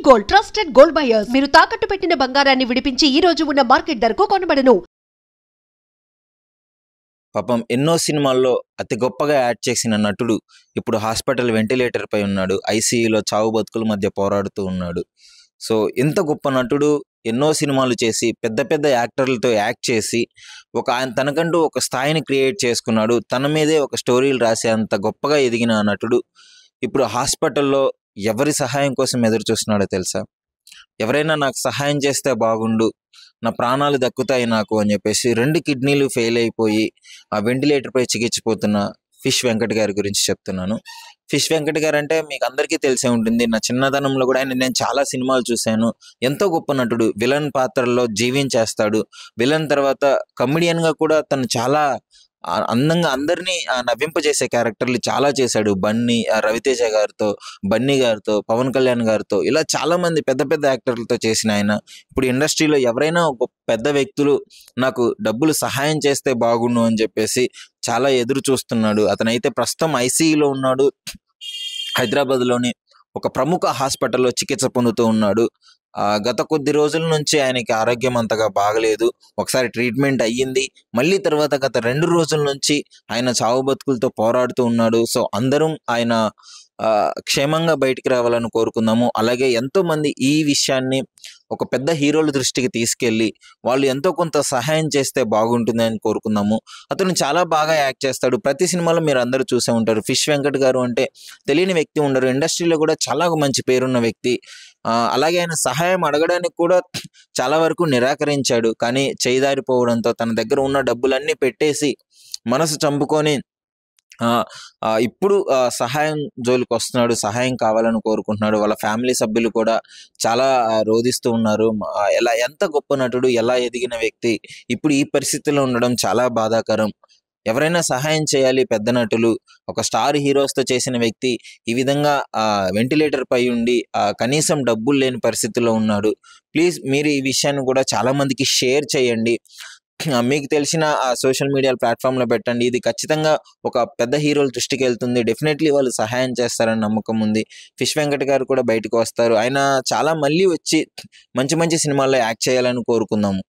Gold trusted gold buyers మీరు తాకట్టు పెట్టిన బంగారాన్ని విడిపించి ఈ రోజు ఉన్న మార్కెట్ ధరకు కొనబడను. పాపం ఎన్నో సినిమాల్లో అతి గొప్పగా యాక్ట్ చేసిన నటుడు ఇప్పుడు హాస్పిటల్ వెంటిలేటర్ పై ఉన్నాడు. ఐసీయూలో చావు బతుకుల మధ్య పోరాడుతూ ఉన్నాడు. సో ఇంత గొప్ప నటుడు ఎన్నో సినిమాలు చేసి పెద్ద పెద్ద యాక్టర్లతో యాక్ట్ చేసి ఆయన తనకంటూ ఒక స్థాయిని క్రియేట్ చేసుకున్నాడు. తన మీదే ఒక స్టోరీలు రాసే అంత గొప్పగా ఎదిగిన ఆ నటుడు ఇప్పుడు హాస్పిటల్లో ఎవరి సహాయం కోసం ఎదురు చూస్తున్నాడో తెలుసా? ఎవరైనా నాకు సహాయం చేస్తే బాగుండు, నా ప్రాణాలు దక్కుతాయి నాకు అని చెప్పేసి 2 కిడ్నీలు ఫెయిల్ అయిపోయి ఆ వెంటిలేటర్ పై చికిత్సపోతున్న ఫిష్ వెంకట్ గారి గురించి చెప్తున్నాను. ఫిష్ వెంకట్ గారు అంటే మీకు అందరికీ తెలిసే ఉంటుంది. నా చిన్నతనంలో కూడా నేను చాలా సినిమాలు చూశాను. ఎంతో గొప్ప నటుడు. విలన్ పాత్రల్లో జీవించేస్తాడు. విలన్ తర్వాత కమెడియన్గా కూడా తను చాలా అందంగా అందరినీ నవ్వింపజేసే క్యారెక్టర్లు చాలా చేశాడు. రవితేజ గారితో, బన్నీ గారితో, పవన్ కళ్యాణ్ గారితో ఇలా చాలా మంది పెద్ద పెద్ద యాక్టర్లతో చేసిన ఆయన ఇప్పుడు ఇండస్ట్రీలో ఎవరైనా ఒక పెద్ద వ్యక్తులు నాకు డబ్బులు సహాయం చేస్తే బాగుండు అని చెప్పేసి చాలా ఎదురు చూస్తున్నాడు. అతనైతే ప్రస్తుతం ఐసీయూలో ఉన్నాడు. హైదరాబాద్లోని ఒక ప్రముఖ హాస్పిటల్లో చికిత్స పొందుతూ ఉన్నాడు. గత కొద్ది రోజుల నుంచి ఆయనకి ఆరోగ్యం అంతగా బాగలేదు. ఒకసారి ట్రీట్మెంట్ అయ్యింది. మళ్ళీ తర్వాత గత 2 రోజుల నుంచి ఆయన చావు బతుకులతో పోరాడుతూ ఉన్నాడు. సో అందరం ఆయన క్షేమంగా బయటికి రావాలని కోరుకుందాము. అలాగే ఎంతోమంది ఈ విషయాన్ని ఒక పెద్ద హీరోల దృష్టికి తీసుకెళ్ళి వాళ్ళు ఎంతో కొంత సహాయం చేస్తే బాగుంటుంది అని కోరుకుందాము. అతను చాలా బాగా యాక్ట్ చేస్తాడు. ప్రతి సినిమాలో మీరు అందరూ చూసే ఉంటారు. ఫిష్ వెంకట్ గారు అంటే తెలియని వ్యక్తి ఉండరు. ఇండస్ట్రీలో కూడా చాలా మంచి పేరున్న వ్యక్తి. అలాగే ఆయన సహాయం అడగడానికి కూడా చాలా వరకు నిరాకరించాడు. కానీ చేయిదారిపోవడంతో తన దగ్గర ఉన్న డబ్బులన్నీ పెట్టేసి మనసు చంపుకొని ఇప్పుడు సహాయం జోలికి వస్తున్నాడు. సహాయం కావాలని కోరుకుంటున్నాడు. వాళ్ళ ఫ్యామిలీ సభ్యులు కూడా చాలా రోధిస్తూ ఉన్నారు. ఎంత గొప్ప నటుడు, ఎలా ఎదిగిన వ్యక్తి ఇప్పుడు ఈ పరిస్థితిలో ఉండడం చాలా బాధాకరం. ఎవరైనా సహాయం చేయాలి. పెద్ద నటులు, ఒక స్టార్ హీరోస్తో చేసిన వ్యక్తి ఈ విధంగా వెంటిలేటర్ పై ఉండి కనీసం డబ్బులు లేని పరిస్థితిలో ఉన్నాడు. ప్లీజ్ మీరు ఈ విషయాన్ని కూడా చాలా మందికి షేర్ చేయండి. మీకు తెలిసిన సోషల్ మీడియా ప్లాట్ఫామ్లో పెట్టండి. ఇది ఖచ్చితంగా ఒక పెద్ద హీరోల దృష్టికి వెళ్తుంది. డెఫినెట్లీ వాళ్ళు సహాయం చేస్తారని నమ్మకం ఉంది. ఫిష్ వెంకట్ గారు కూడా బయటకు వస్తారు. ఆయన చాలా మళ్ళీ వచ్చి మంచి మంచి సినిమాల్లో యాక్ట్ చేయాలని కోరుకుందాము.